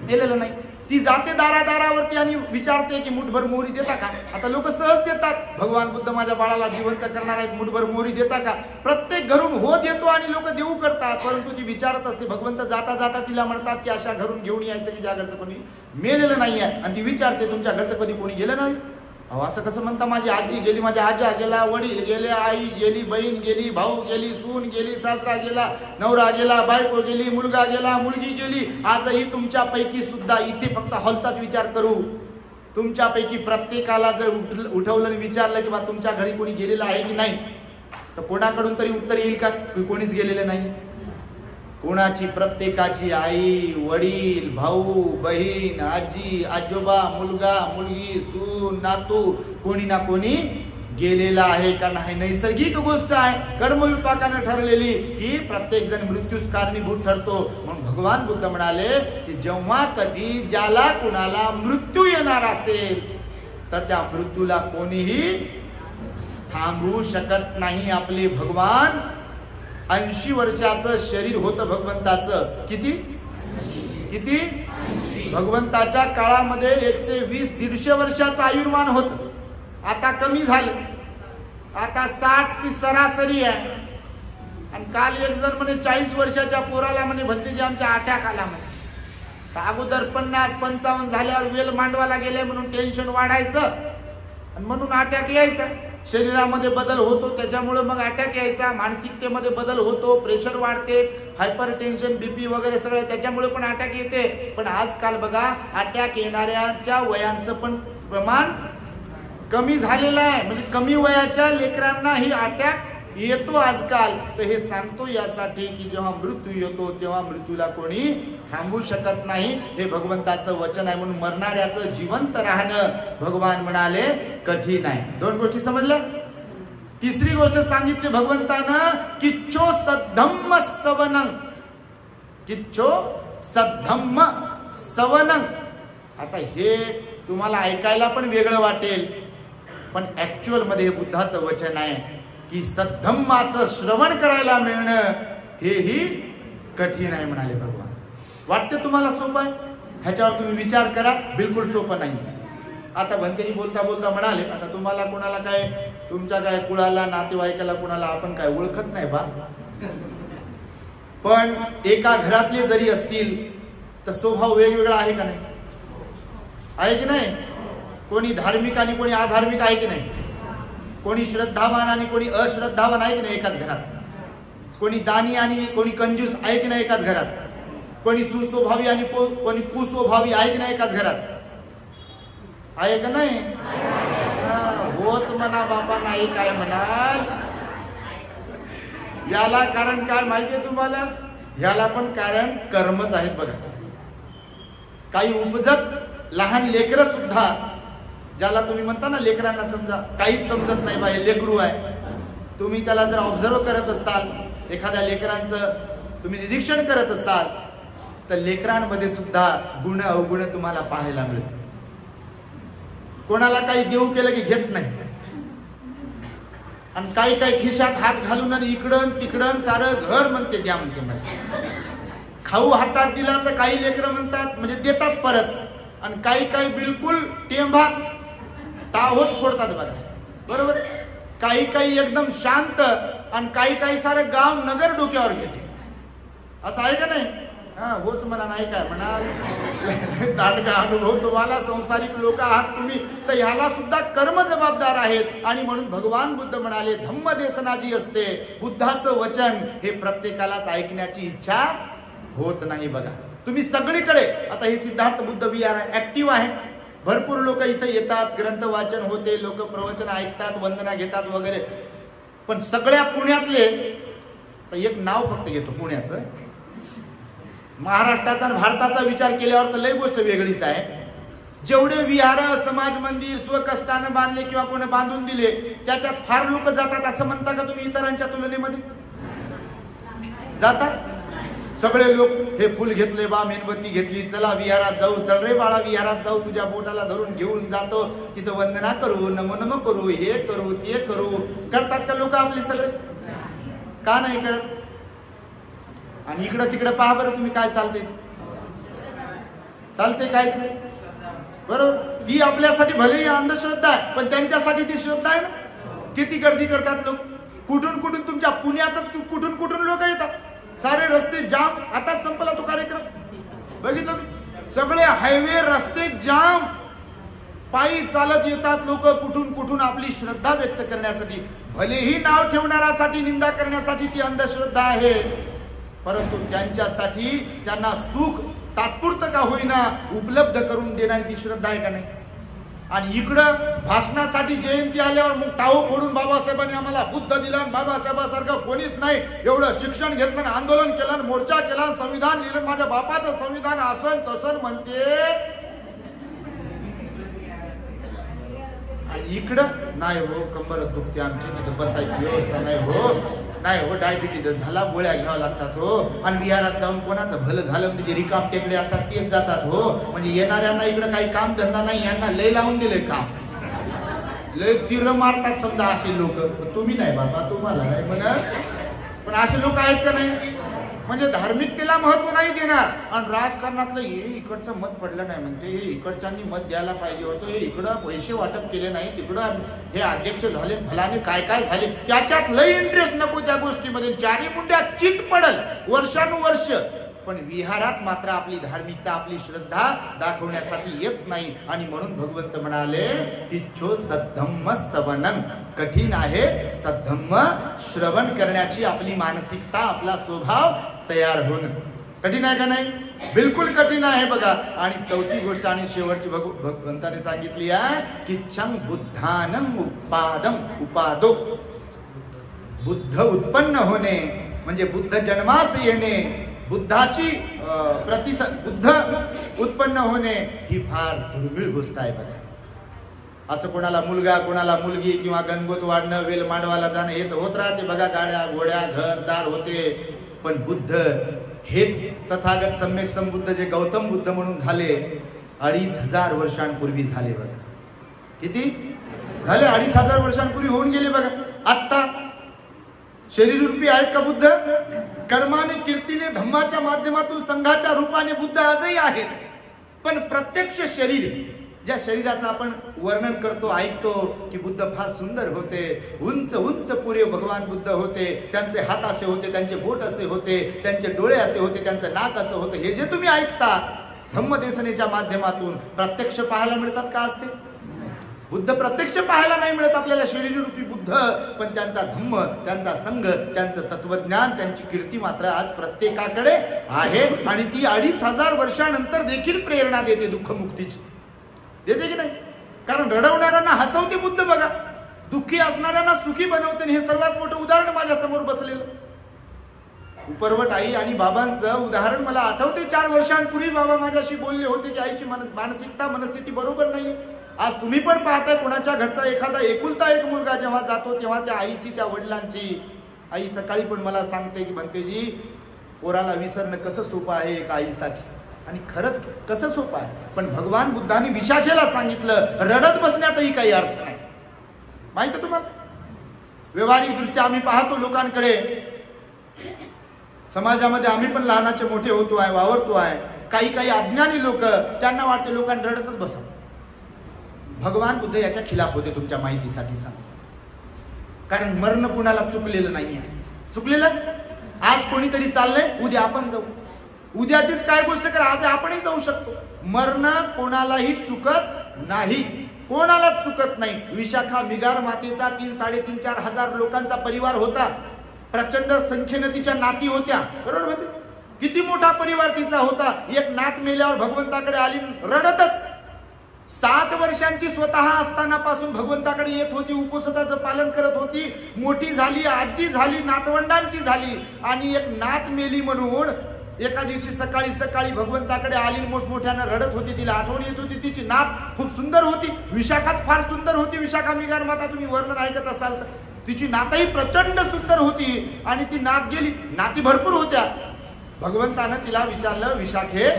मेलेलं नाही. ती जाते दारादारावरती आणि विचारते की मुठभर मोहरी देता का? आता लोक सहज देतात, भगवान बुद्ध माझ्या बाळाला जिवंत करणार आहेत, मुठभर मोहरी देता का? प्रत्येक घरून हो देतो आणि लोक देऊ करतात, परंतु ती विचारत असते. भगवंत जाता जाता तिला म्हणतात की अशा घरून घेऊन यायचं की ज्या घरचं कोणी मेलेलं नाही आहे. आणि ती विचारते तुमच्या घरचं कधी कोणी गेलं नाही? अहो असं कसं म्हणता? माझी आजी गेली, माझ्या आजा गेला, वडील गेले, आई गेली, बहीण गेली, भाऊ गेली, सून गेली, सासरा गेला, नवरा गेला, बायको गेली, मुलगा गेला, मुलगी गेली. आजही तुमच्यापैकी सुद्धा इथे फक्त हॉलचाच विचार करू, तुमच्यापैकी प्रत्येकाला जर उठवलं आणि विचारलं की बा तुमच्या घरी कोणी गेलेलं आहे की नाही, तर कोणाकडून तरी उत्तर येईल का कोणीच गेलेलं नाही? कोणाची? प्रत्येकाची आई, वडील, भाऊ, बहीण, आजी, आजोबा, मुलगा, मुलगी, सून, नातू, कोणी ना कोणी गेलेला आहे. कारण हे नैसर्गिक गोष्ट आहे, कर्मविपाकाने ठरलेली, की प्रत्येक जण मृत्यूस कारणीभूत ठरतो. म्हणून भगवान बुद्ध म्हणाले की जेव्हा कधी ज्याला कुणाला मृत्यू येणार असेल तर त्या मृत्यूला कोणीही थांबवू शकत नाही. आपले भगवान 80 वर्षाचं शरीर होतं भगवंताचं. किती किती? भगवंताच्या काळामध्ये 120-150 वर्षाचं आयुर्मान होत. आता कमी झालं, आता 60 ची सरासरी आहे. आणि काल एक जण म्हणे 40 वर्षाच्या पोराला म्हणे भंतेजी आमच्या अटॅक आला म्हणे. अगोदर 50-55 झाल्यावर वेल मांडवाला गेले म्हणून टेन्शन वाढायचं आणि म्हणून अटॅक यायचा. शरीरामध्ये बदल होतो त्याच्यामुळे मग अटॅक यायचा, मानसिकतेमध्ये बदल होतो, प्रेशर वाढते, हायपर टेन्शन, बीपी वगैरे सगळं त्याच्यामुळे पण अटॅक येते. पण आजकाल बघा अटॅक येणाऱ्याच्या वयांचं पण प्रमाण कमी झालेलं आहे. म्हणजे कमी वयाच्या लेकरांना ही अटॅक येतो आजकाल. तर हे सांगतो यासाठी की जेव्हा मृत्यू येतो तेव्हा मृत्यूला कोणी थांबू शकत नाही. हे भगवंताचं वचन आहे. म्हणून मरणाऱ्याचं जिवंत राहणं भगवान म्हणाले कठीण आहे. 2 गोष्टी समजल्या. तिसरी गोष्ट सांगितली भगवंतानं, किच्छो सद्धम्म सवनं, किच्छो सद्धम्म सवनं. आता हे तुम्हाला ऐकायला पण वेगळं वाटेल, पण ऍक्च्युअल मध्ये हे बुद्धाचं वचन आहे की सद्धम्माचं श्रवण करायला मिळणं हेही कठीण आहे म्हणाले भगवान. वाटते तुम्हाला सोपं आहे? ह्याच्यावर तुम्ही विचार करा, बिलकुल सोपं नाही. आता भंतेजी बोलता बोलता म्हणाले, आता तुम्हाला कोणाला काय, तुमच्या काय कुळाला, नातेवाईकाला कोणाला आपण काय ओळखत नाही बा, पण एका घरातले जरी असतील तर स्वभाव वेगवेगळा आहे का नाही? आहे की नाही? कोणी धार्मिक आणि कोणी अधार्मिक आहे की नाही? कोणी श्रद्धावान आणि कोणी अश्रद्धावान आहे की नाही एकाच घरात? कोणी दानी आणि कोणी कंजूस आहे की नाही एकाच घरात? कोणी सुस्वभावी आणि कोणी कुस्वभावी आहे की नाही एकाच घरात? आहे का नाही? होच म्हणा बाबा, नाही काय म्हणाल. याला कारण काय माहितीये तुम्हाला? याला पण कारण कर्मच आहेत बघा. काही उपजत लहान लेकरं सुद्धा, ज्याला तुम्ही म्हणता ना लेकरांना समजा काहीच समजत नाही बा, हे लेकरू आहे, तुम्ही त्याला जर ऑब्झर्व करत असाल, एखाद्या लेकरांचं तुम्ही निरीक्षण करत असाल, तर लेकरांमध्ये सुद्धा गुण अवगुण तुम्हाला पाहायला मिळते. कोणाला काही देऊ केलं की घेत नाही, आणि काही काही खिशात हात घालून आणि इकडं तिकडं सारं घर म्हणते द्या म्हणते मला. खाऊ हातात दिला तर काही लेकरं म्हणतात म्हणजे देतात परत, आणि काही काही बिलकुल टेंभाच टाहोच फोडतात बघा. बरोबर? काही काही एकदम शांत, आणि काही काही सारं गाव नगर डोक्यावर घेते. असं आहे का नाही? हा, होच म्हणा, नाही काय म्हणाल. दांडगा अनुभव तुम्हाला, संसारिक लोक आहात तुम्ही, तर ह्याला सुद्धा कर्म जबाबदार आहेत. आणि म्हणून भगवान बुद्ध म्हणाले धम्मदेशना जी असते, बुद्धाचं वचन, हे प्रत्येकालाच ऐकण्याची इच्छा होत नाही बघा. तुम्ही सगळीकडे, आता हे सिद्धार्थ बुद्ध विहार ऍक्टिव्ह आहे, भरपूर लोक इथे येतात, ग्रंथ वाचन होते, लोक प्रवचन ऐकतात, वंदना घेतात वगैरे. पण सगळ्या पुण्यातले, तर एक नाव फक्त घेतो पुण्याचं, महाराष्ट्राचा आणि भारताचा विचार केल्यावर तर लय गोष्ट वेगळीच आहे. जेवढे विहार, समाज मंदिर स्वकष्टाने बांधले किंवा कोणी बांधून दिले, त्याच्यात फार लोक जातात असं म्हणता का तुम्ही इतरांच्या तुलनेमध्ये? जातात सगळे लोक. हे फुल घेतले बा, मेणबत्ती घेतली, चला विहारात जाऊ, चल रे बाळा विहारात जाऊ, तुझ्या बोटाला धरून घेऊन जातो, तिथं वंदना करू, नमो नमो करू, हे करू ते करू. करतात का लोक आपले सगळे? का नाही करत? आणि इकडं तिकडं पहा बरं तुम्ही काय चालतंय. चालते काय बरोबर. ती आपल्यासाठी भले ही अंधश्रद्धा आहे, पण त्यांच्यासाठी ती श्रद्धा आहे ना. किती गर्दी करतात लोक, कुठून कुठून, तुमच्या पुण्यातच कुठून कुठून लोक येतात. सारे रस्ते जाम. आताच संपला तो कार्यक्रम, बघितलं सगळे हायवे रस्ते जाम. पायी चालत येतात लोक कुठून कुठून आपली श्रद्धा व्यक्त करण्यासाठी. भलेही नाव ठेवणाऱ्यासाठी, निंदा करण्यासाठी ती अंधश्रद्धा आहे, परंतु त्यांच्यासाठी त्यांना सुख तात्पुरतं का होईना उपलब्ध करून देणारी ती श्रद्धा आहे का नाही. आणि इकडं भाषणासाठी जयंती आल्यावर मग टाळू फोडून बाबासाहेबांनी आम्हाला बुद्ध दिला, बाबासाहेबांसारखं कोणीच नाही, एवढं शिक्षण घेतलं, आंदोलन केलं, मोर्चा केला, संविधान लिहिलं, माझ्या बापाचं संविधान असं तसं म्हणते. आणि इकडं नाही हो, कंबर दुखते आमची, तिथं बसायची व्यवस्था नाही हो, नाही हो, डायबिटीज झाला, गोळ्या घ्याव्या लागतात हो. आणि विहारात जाऊन कोणाचं भलं झालं म्हणजे रिकाम टेकडे असतात तेच जातात हो. म्हणजे येणाऱ्यांना इकडं काही काम धंदा नाही, यांना लय लावून दिले काम, लय तीर मारतात समजा असे लोक. तुम्ही नाही बाबा, तुम्हाला नाही म्हणत, पण असे लोक आहेत का नाही. म्हणजे धार्मिकतेला महत्व नाही देणार आणि राजकारणातलं हे इकडचं मत पडलं नाही म्हणते, हे इकडच्यांनी मत द्यायला पाहिजे होतं, हे इकडं पैसे वाटप केले नाही, तिकडं हे अध्यक्ष झाले, फलाने काय काय झाले, त्याच्यात लय इंटरेस्ट नको त्या गोष्टीमध्ये. चारी मुंड्या चिट पडल वर्षानुवर्ष, पण विहारात मात्र आपली धार्मिकता, आपली श्रद्धा दाखवण्यासाठी येत नाही. आणि म्हणून भगवंत म्हणाले तिच्छो सद्धम्म सवनन, कठीण आहे सद्धम्म श्रवण करण्याची आपली मानसिकता, आपला स्वभाव तयार होणं. कठीण आहे का नाही, बिलकुल कठीण आहे बघा. आणि चौथी गोष्ट आणि शेवटची भगवंताने सांगितली आहे की चं बुद्धानं उपादो, बुद्ध उत्पन्न होणे म्हणजे बुद्ध जन्मास येणे, बुद्धाची बुद्ध उत्पन्न होणे ही फार दुर्मिळ गोष्ट आहे बघा. असं कोणाला मुलगा, कोणाला मुलगी किंवा गणगोत वाढणं, वेल मांडवाला जाणं हे तर होत राहते बघा, गाड्या घोड्या घरदार होते. पण बुद्ध हेच तथागत सम्यक संबुद्ध जे गौतम बुद्ध म्हणून झाले 2500 वर्षांपूर्वी झाले बघा. किती झाले? 2500 वर्षांपूर्वी होऊन गेले बघा. आत्ता शरीर रूपी आहेत का बुद्ध? कर्माने, कीर्तीने, धम्माच्या माध्यमातून संघाच्या रूपाने बुद्ध आजही आहेत. पण प्रत्यक्ष शरीर, ज्या शरीराचं आपण वर्णन करतो, ऐकतो की बुद्ध फार सुंदर होते, उंच उंच पुरे भगवान बुद्ध होते, त्यांचे हात असे होते, त्यांचे बोट असे होते, त्यांचे डोळे असे होते, त्यांचं नाक असं होतं, हे जे तुम्ही ऐकता धम्मदेशनेच्या माध्यमातून, प्रत्यक्ष पाहायला मिळतात का असते? बुद्ध प्रत्यक्ष पाहायला नाही मिळत आपल्याला, शरीर रूपी बुद्ध. पण त्यांचा धम्म, त्यांचा संघ, त्यांचं तत्वज्ञान, त्यांची कीर्ती मात्र आज प्रत्येकाकडे आहे. आणि ती 2500 वर्षानंतर देखील प्रेरणा देते दुःखमुक्तीची, देते की नाही? कारण रडवणाऱ्यांना हसवते बुद्ध बघा, दुःखी असणाऱ्यांना सुखी बनवते. हे सर्वात मोठं उदाहरण माझ्या समोर बसलेलं. उपरवट आई आणि बाबांचं उदाहरण मला आठवते. 4 वर्षांपूर्वी बाबा माझ्याशी बोलले होते की आईची मानसिकता, मनस्थिती बरोबर नाहीये. आज तुम्ही पण पाहताय कोणाच्या घरचा एखादा एकुलता एक मुलगा जेव्हा जातो तेव्हा त्या आईची, त्या वडिलांची, आई सकाळी पण मला सांगते की म्हणते जी पोराला विसरणं कसं सोपं आहे एका आईसाठी. आणि खरंच कसं सोपं आहे. पण भगवान बुद्धांनी विशाखेला सांगितलं रडत बसण्यातही काही अर्थ नाही. माहिती तुम्हाला? व्यवहारिक दृष्ट्या आम्ही पाहतो लोकांकडे, समाजामध्ये आम्ही पण लहानाचे मोठे होतो आहे, वावरतो आहे. काही अज्ञानी लोक, त्यांना वाटते लोकांना रडतच बसा. भगवान बुद्ध याच्या खिलाफ होते, तुमच्या माहितीसाठी सांग. कारण मरण कुणाला चुकलेलं नाही आहे. चुकलेलं आज कोणीतरी चाललंय, उद्या आपण जाऊ. उद्याचीच काय गोष्ट करा, आज आपणही जाऊ शकतो. मरण कोणालाही चुकत नाही, कोणालाच चुकत नाही. विशाखा मिगार मातेचा 3-3.5-4 हजार लोकांचा परिवार होता. प्रचंड संख्येने तिच्या नाती होत्या, बरोबर होते. किती मोठा परिवार तिचा होता. एक नात मेल्यावर भगवंताकडे आली रडतच. 7 वर्षांची स्वतः असताना पासून भगवंताकडे येत होती, उपवासाचं पालन करत होती. मोठी झाली, आजी झाली, नातवंडांची झाली. आणि एक नात मेली म्हणून एका दिवशी सकाळी भगवंताकडे आली, मोठमोठ्यानं रडत होती. तिला आठवण येत होती तिची नात खूप सुंदर होती. विशाखाच फार सुंदर होती. विशाखा मिगार माता तुम्ही वर्णन ऐकत असाल तर तिची नातही प्रचंड सुंदर होती. आणि ती नात गेली. नाती भरपूर होत्या. भगवंतानं तिला विचारलं, विशाखे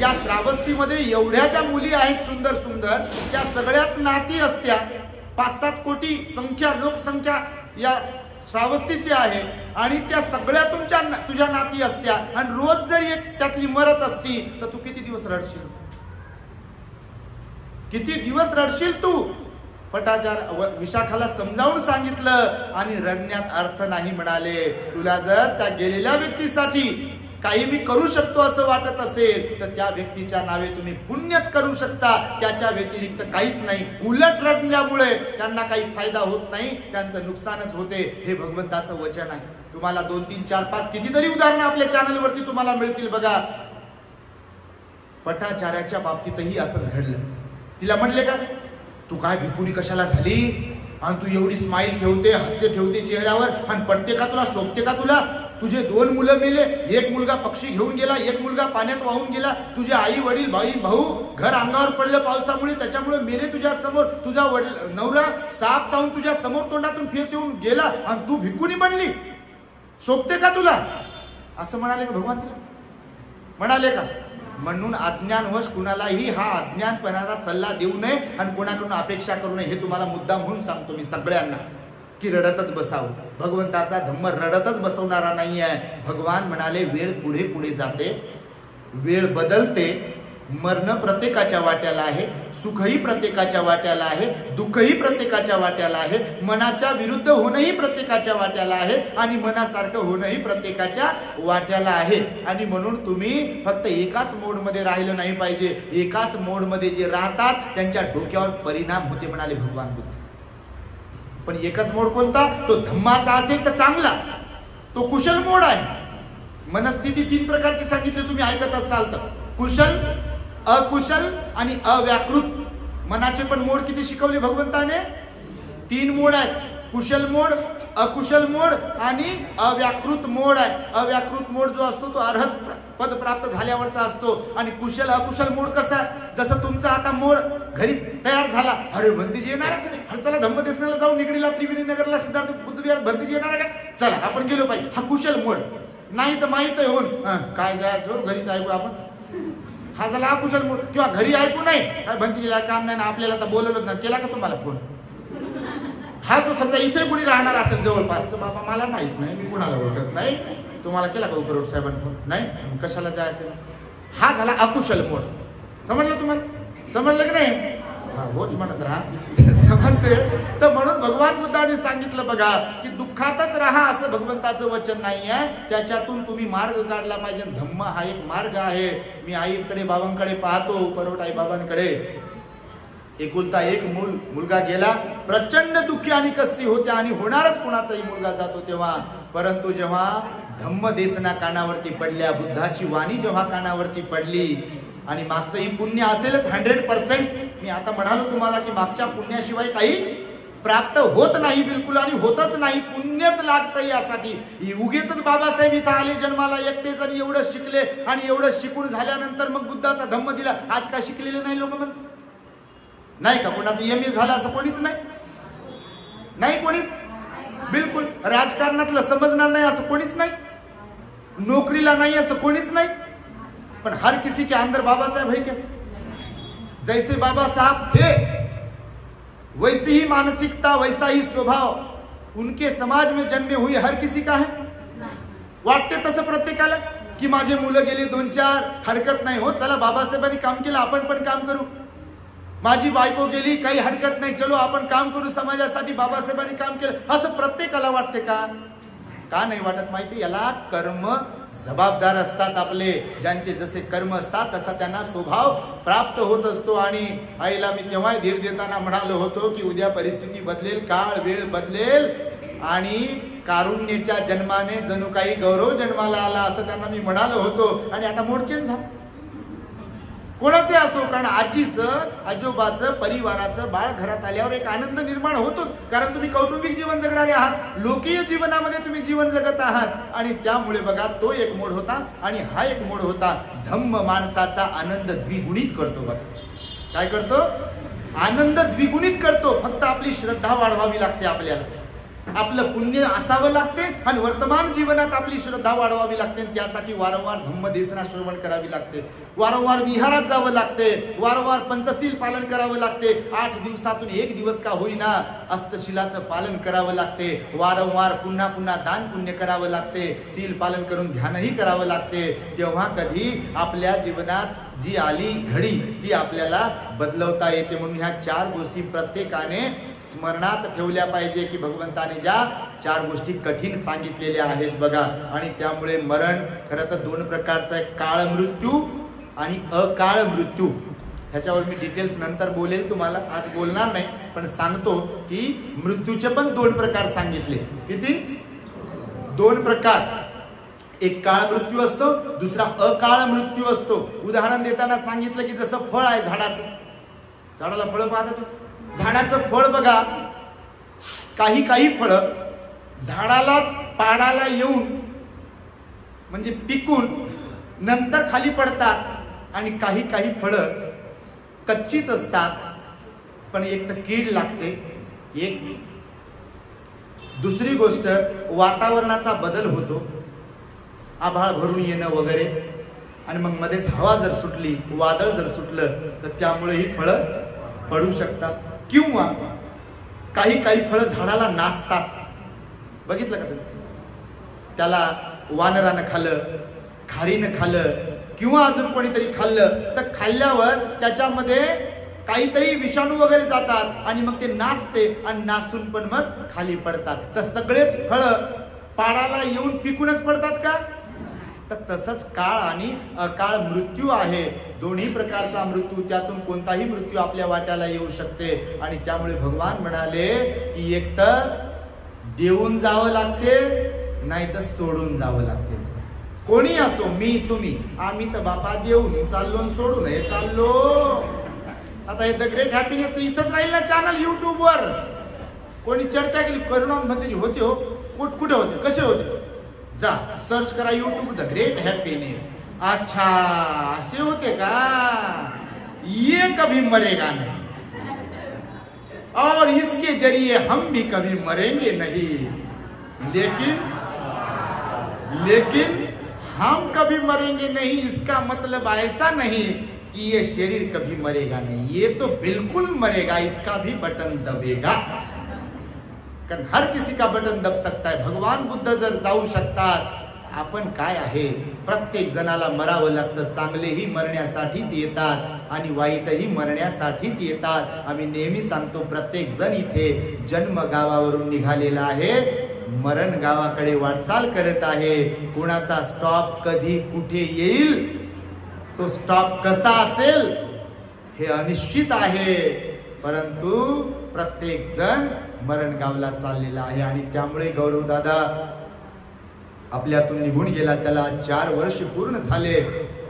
या श्रावस्तीमध्ये एवढ्या ज्या मुली आहेत सुंदर सुंदर, त्या सगळ्याच नाती असत्या. 5-7 कोटी संख्या, लोकसंख्या या श्रावस्तीची आहे आणि त्या सगळ्या तुझ्या नाती असत्या आणि रोज जर एक त्यातली मरत असती तर तू किती दिवस रडशील? किती दिवस रडशील तू? पटाचार विशाखाला समजावून सांगितलं आणि रडण्यात अर्थ नाही म्हणाले. तुला जर त्या गेलेल्या व्यक्तीसाठी काही मी करू शकतो असं वाटत असेल तर त्या व्यक्तीच्या नावे तुम्ही पुण्यच करू शकता, त्याच्या व्यतिरिक्त काहीच नाही. उलट रडल्यामुळे त्यांना काही फायदा होत नाही, त्यांचं नुकसानच होते. हे भगवंताचं वचन आहे. तुम्हाला 2, 3, 4, 5 कितीतरी उदाहरणं आपल्या चॅनलवरती तुम्हाला मिळतील बघा. पटाचार्याच्या बाबतीतही असंच घडलं. तिला म्हणले का तू काय भिकुणी कशाला झाली आणि तू एवढी स्माइल ठेवते, हास्य ठेवते चेहऱ्यावर आणि पटते का तुला, शोभते का तुला? तुझे 2 मुलं मेले, एक मुलगा पक्षी घेऊन गेला, एक मुलगा पाण्यात वाहून गेला, तुझे आई वडील भाऊ घर अंगावर पडलं पावसामुळे, त्याच्यामुळे मेले तुझ्या समोर, तुझा नवरा साप चावून तुझ्या समोर तोंडातून फेस येऊन गेला आणि तू भिकुणी बनली, शोभते का तुला? असं म्हणाले का भगवान तिला? म्हणाले का? म्हणून अज्ञानवश कुणालाही हा अज्ञानपणाचा सल्ला देऊ नये आणि कोणाकडून अपेक्षा करू नये. हे तुम्हाला मुद्दाम म्हणून सांगतो मी सगळ्यांना की रडतच बसावं. भगवंताचा धम्म रडतच बसवणारा नाही आहे. भगवान म्हणाले वेळ पुढे पुढे जाते, वेळ बदलते, मरण प्रत्येकाच्या वाट्याला आहे, सुखही प्रत्येकाच्या वाट्याला आहे, दुःखही प्रत्येकाच्या वाट्याला आहे, मनाच्या विरुद्ध होणंही प्रत्येकाच्या वाट्याला आहे आणि मनासारखं होणंही प्रत्येकाच्या वाट्याला आहे. आणि म्हणून तुम्ही फक्त एकाच मोडमध्ये राहिलं नाही पाहिजे. एकाच मोडमध्ये जे राहतात त्यांच्या डोक्यावर परिणाम होते म्हणाले भगवान बुद्ध. पण एकच मोड कोणता? तो धम्माचा असेल तर चांगला, तो कुशल मोड आहे. मनस्थिती 3 प्रकारची सांगितली, तुम्ही ऐकत असाल तर. कुशल, अकुशल आणि अव्याकृत. मनाचे पण मोड किती शिकवले भगवंताने? 3 मोड आहेत. कुशल मोड, अकुशल मोड आणि अव्याकृत मोड आहे. अव्याकृत मोड जो असतो तो अर्हत पद प्राप्त झाल्यावरचा असतो. आणि कुशल अकुशल मोड कसा? जसं तुमचा आता मोड घरी तयार झाला, अरे भंतीजी येणार, अरे चला धम्मदेशनाला जाऊ, निगडीला, त्रिवेणी नगरला, सिद्धार्थ बुद्ध विहार, भंतीजी येणार का, चला आपण गेलो पाहिजे. हा कुशल मोड. नाही तर माहित आहे होऊन काय जायचं घरीच ऐकू आपण, हा झाला अकुशल मोड. किंवा घरी ऐकू नाही, काय भंतीजीला काम नाही ना आपल्याला, तर बोलवलं ना, केला का तुम्हाला फोन? हा जो समजा इथे कोणी राहणार असेल जवळपास, बाबा मला माहित नाही, मी कुणाला ओळखत नाही, तुम्हाला केला का उपरोड साहेबांनी फोन? नाही, कशाला जायचं? हा झाला अकुशल मोड. समजलं तुम्हाला? समजलं की नाही? होच म्हणत राहा, समजते. तर म्हणून भगवान बुद्धाने सांगितलं बघा की दुःखातच राहा असं भगवंताचं वचन नाही आहे. त्याच्यातून तुम्ही मार्ग काढला पाहिजे. धम्म हा एक मार्ग आहे. मी आईकडे बाबांकडे पाहतो, परोट आई बाबांकडे, एकुलता एक मुलगा गेला, प्रचंड दुःखी आणि कसली होत्या आणि होणारच कोणाचाही मुलगा जातो तेव्हा. परंतु जेव्हा धम्म देसना कानावरती पडल्या, बुद्धाची वाणी जेव्हा कानावरती पडली आणि मागचंही पुण्य असेलच 100%, मी आता म्हणालो तुम्हाला की मागच्या पुण्याशिवाय काही प्राप्त होत नाही बिलकुल, आणि होतच नाही, पुण्यच लागतं यासाठी. उगीच बाबासाहेब इथं आले जन्माला एकटेच आणि एवढं शिकले आणि एवढं शिकून झाल्यानंतर मग बुद्धाचा धम्म दिला. आज का शिकलेले नाही लोक म्हणतात? नाही का? कोणाचं MA झालं असं कोणीच नाही, नाही कोणीच, बिलकुल. राजकारणातलं समजणार नाही असं कोणीच नाही, नोकरीला नाही असं कोणीच नाही. पण हर किसी के अंदर बाबा साहब है क्या? जैसे बाबा साहब थे वैसी ही मानसिकता, वैसा ही स्वभाव उनके समाज में जन्मे हुए हर किसी का है. वाटते तसं प्रत्येकाला की माझे मुलं गेले 2-4, हरकत नाही हो, चला बाबासाहेबांनी काम केलं आपण पण काम करू. माझी बायको गेली, काही हरकत नाही, चलो आपण काम करू समाजासाठी, बाबासाहेबांनी काम केलं, असं प्रत्येकाला वाटते का? का नाही वाटत माहिती? याला कर्म जबाबदार असतात आपले. ज्यांचे जसे कर्म असतात तसा त्यांना स्वभाव प्राप्त होत असतो. आणि आईला मी तेव्हा धीर देताना म्हणालो होतो की उद्या परिस्थिती बदलेल, काळ वेळ बदलेल आणि कारुण्याच्या जन्माने जणू काही गौरव जन्माला आला असं त्यांना मी म्हणालो होतो. आणि आता मोड चेंज झाला. कोणाचे असो, कारण आजीचं, आजोबाचं, परिवाराचं बाळ घरात आल्यावर एक आनंद निर्माण होतो, कारण तुम्ही कौटुंबिक जीवन जगणारे आहात, लोकीय जीवनामध्ये तुम्ही जीवन जगत आहात. आणि त्यामुळे बघा तो एक मोड होता आणि हा एक मोड होता. धम्म माणसाचा आनंद द्विगुणित करतो. बघा काय करतो? आनंद द्विगुणित करतो. फक्त आपली श्रद्धा वाढवावी लागते आपल्याला. आपलं पुण्य असावं लागते आणि वर्तमान जीवनात आपली श्रद्धा वाढवावी लागते. त्यासाठी वारंवार धम्मदेसना श्रवण करावी लागते, वारंवार विहारात जावं लागते, वारंवार पंचशील पालन करावं लागते. 8 दिवसातून 1 दिवस का होईना अष्टशिलाचं पालन करावं लागते. वारंवार पुन्हा पुन्हा दान पुण्य करावं लागते, शील पालन करून ध्यानही करावं लागते. तेव्हा कधी आपल्या जीवनात जी आली घडी ती आपल्याला बदलवता येते. म्हणून ह्या 4 गोष्टी प्रत्येकाने स्मरणात ठेवल्या पाहिजे की भगवंताने ज्या 4 गोष्टी कठीण सांगितलेल्या आहेत बघा. आणि त्यामुळे मरण खरं तर 2 प्रकारचं आहे, काळ मृत्यू आणि अकाळ मृत्यू. ह्याच्यावर मी डिटेल्स नंतर बोलेल, तुम्हाला आज बोलणार नाही, पण सांगतो की मृत्यूचे पण 2 प्रकार सांगितले. किती? 2 प्रकार. एक काळ मृत्यू असतो, दुसरा अकाळ मृत्यू असतो. उदाहरण देताना सांगितलं की जसं फळ आहे झाडाचं, झाडाला फळ पाहत, झाडाचं फळ बघा, काही फळ झाडालाच पाडाला येऊन म्हणजे पिकून नंतर खाली पडतात आणि काही फळं कच्चीच असतात, पण एक तर कीड लागते, एक दुसरी गोष्ट वातावरणाचा बदल होतो, आभाळ भरून येणं वगैरे, आणि मग मध्येच हवा जर सुटली, वादळ जर सुटलं तर त्यामुळे ही फळं पडू शकतात. किंवा काही फळं झाडाला नासतात, बघितलं का तुम्ही? त्याला वानरानं खाल्लं, खारीनं खाल्लं किंवा अजून कोणीतरी खाल्लं तर खाल्ल्यावर त्याच्यामध्ये काहीतरी विषाणू वगैरे जातात आणि मग ते नासते आणि नासून पण मग खाली पडतात. तर सगळेच फळं पाडाला येऊन पिकूनच पडतात का? तर तसंच काळ आणि अकाळ मृत्यू आहे. दोन्ही प्रकारचा मृत्यू, त्यातून कोणताही मृत्यू आपल्या वाट्याला येऊ शकते. आणि त्यामुळे भगवान म्हणाले की एक तर देऊन जावं लागते, नाही तर सोडून जावं लागते. कोणी असो, मी तुम्ही, आम्ही तर बापा देऊन चाललो सोडून हे चाललो. आता हे द ग्रेट हॅपीनेस इथंच राहील ना चॅनल युट्यूबवर. कोणी चर्चा केली करुणा मध्ये होते, हो कुठे होते, कसे होते, जा सर्च करा युट्यूब द ग्रेट हॅपीनेस. अच्छा असे होते का? ये कभी मरेगा नहीं और इसके जरिए हम भी कभी मरेंगे नहीं, लेकिन हम कभी मरेंगे नहीं इसका मतलब ऐसा नहीं कि ये शरीर कभी मरेगा नहीं, ये तो बिल्कुल मरेगा, इसका भी बटन दबेगा. कारण हर किसी का बटन दब सकता है. भगवान बुद्ध जर जाऊ शकतात, आपण काय आहे? प्रत्येक जणाला मरावं लागतं. चांगलेही मरण्यासाठीच येतात आणि वाईटही मरण्यासाठीच येतात. आम्ही नेहमी सांगतो, प्रत्येक जण इथे जन्म गावावरून निघालेला आहे, मरण गावाकडे वाटचाल करत आहे. कोणाचा स्टॉप कधी कुठे येईल, तो स्टॉप कसा असेल हे अनिश्चित आहे, परंतु प्रत्येक जण मरण गावला चाललेला आहे. आणि त्यामुळे गौरव दादा आपल्यातून निघून गेला, त्याला 4 वर्ष पूर्ण झाले.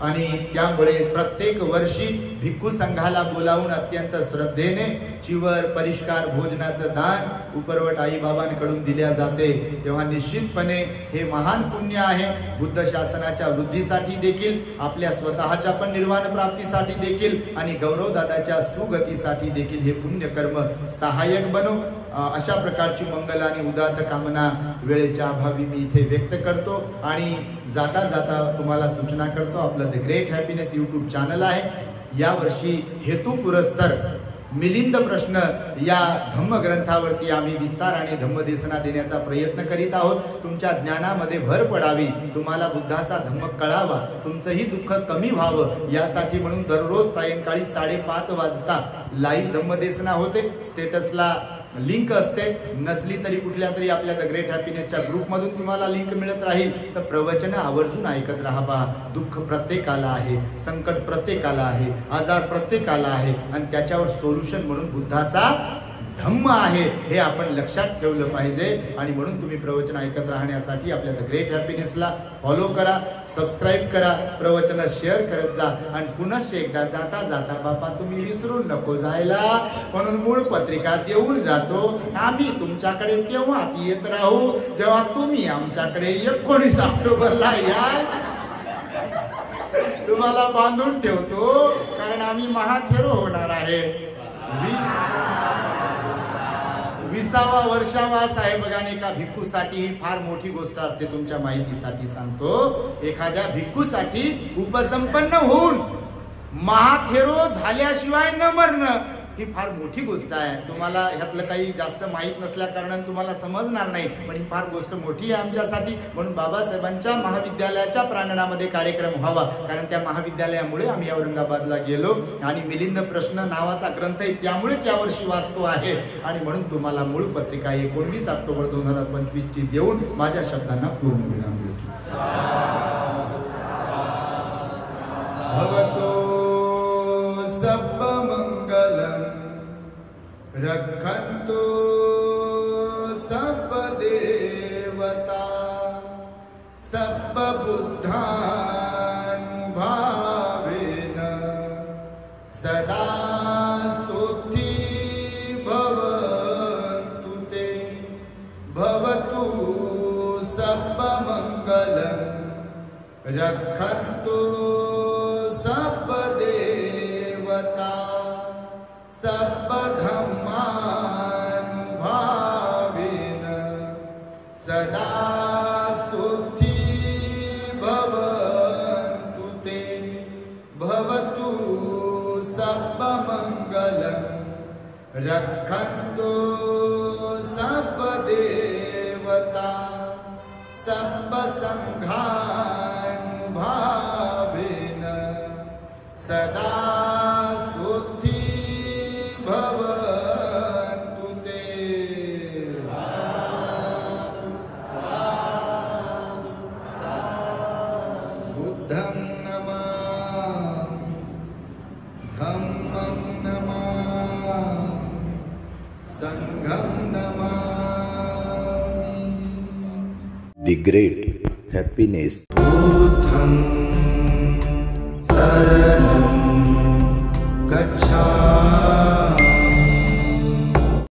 आणि त्यामुळे प्रत्येक वर्षी भिक्खू संघाला बोलावून अत्यंत श्रद्धेने चिवर परिष्कार भोजनाचं दान उपरवट आई बाबांकडून दिल्या जाते. तेव्हा निश्चितपणे हे महान पुण्य आहे. बुद्ध शासनाच्या वृद्धीसाठी देखील, आपल्या स्वतःच्या पण निर्वाण प्राप्तीसाठी देखील आणि गौरव दादाच्या सुगतीसाठी देखील हे पुण्य कर्म सहाय्यक बनो. अशा प्रकारची मंगल आणि उदात्त कामना वेळेच्या अभावी मी इथे व्यक्त करतो. आणि जाता जाता तुम्हाला सूचना करतो, आपलं the great happiness YouTube channel आहे. यावर्षी हेतू पुरस्सर मिलिंद प्रश्न या धम्मग्रंथावरती आम्ही विस्ताराने धम्मदेशना देण्याचा प्रयत्न करीत आहोत. तुमच्या ज्ञानामध्ये भर पडावी, तुम्हाला बुद्धाचा धम्म कळावा, तुमचंही दुःख कमी व्हावं यासाठी म्हणून दररोज सायंकाळी 5:30 वाजता लाईव्ह धम्मदेशना होते. स्टेटसला लिंक असते, नसली तरी कुठल्या तरी आपल्या द ग्रेट हॅपीनेसच्या ग्रुपमधून तुम्हाला लिंक मिळत राहील. तर प्रवचन आवर्जून ऐकत राहा. दुःख प्रत्येकाला आहे, संकट प्रत्येकाला आहे, आजार प्रत्येकाला आहे आणि त्याच्यावर सोल्युशन म्हणून बुद्धाचा धम्म आहे हे आपण लक्षात ठेवलं पाहिजे. आणि म्हणून तुम्ही प्रवचन ऐकत राहण्यासाठी आपल्या द ग्रेट हॅपीनेसला फॉलो करा, सबस्क्राईब करा, प्रवचन शेअर करत जा. आणि पुनश्च एकदा जाता जाता बापा तुम्ही विसरू नको जायला, म्हणून मूळ पत्रिका देऊन जातो. आम्ही तुमच्याकडे तेव्हाच येत राहू जेव्हा तुम्ही आमच्याकडे 19 ऑक्टोबरला याल. तुम्हाला बांधून ठेवतो, कारण आम्ही महाथेरो होणार आहे. 20वा वर्षावास आहे बघा. आणि एका भिक्खूसाठी ही फार मोठी गोष्ट असते. तुमच्या माहितीसाठी सांगतो, एखाद्या भिक्खूसाठी उपसंपन्न होऊन महाथेरो झाल्याशिवाय न मरणं ही फार मोठी गोष्ट आहे. तुम्हाला ह्यातलं काही जास्त माहीत नसल्या कारणाने तुम्हाला समजणार नाही, पण ही फार गोष्ट मोठी आहे आमच्यासाठी. म्हणून बाबासाहेबांच्या महाविद्यालयाच्या प्रांगणामध्ये कार्यक्रम व्हावा, कारण त्या महाविद्यालयामुळे आम्ही औरंगाबादला गेलो आणि मिलिंद प्रश्न नावाचा ग्रंथ आहे त्यामुळेच यावर्षी वाचतो आहे. आणि म्हणून तुम्हाला मूळ पत्रिका 19 ऑक्टोबर 2025 ची देऊन माझ्या शब्दांना पूर्ण विराम देतो. भवतो सब मंगलम रक्षन्तु सब देवता सब बुद्धानुभावेन सदा सुखी भवन्तु ते. भवतु सब मंगलम रक्षन्तु सब देवता सब धम्मानुभावेन सदा सुखी भवन्तु ते. भवतु सब मंगलम रक्षन्तु सब देवता सब संघानुभावेन सदा सुखी भवन्तु ते. बुद्धं नमामि, धम्मं नमामि, संघं नमामि. The great happiness. बुद्धं शरणं गच्छामि.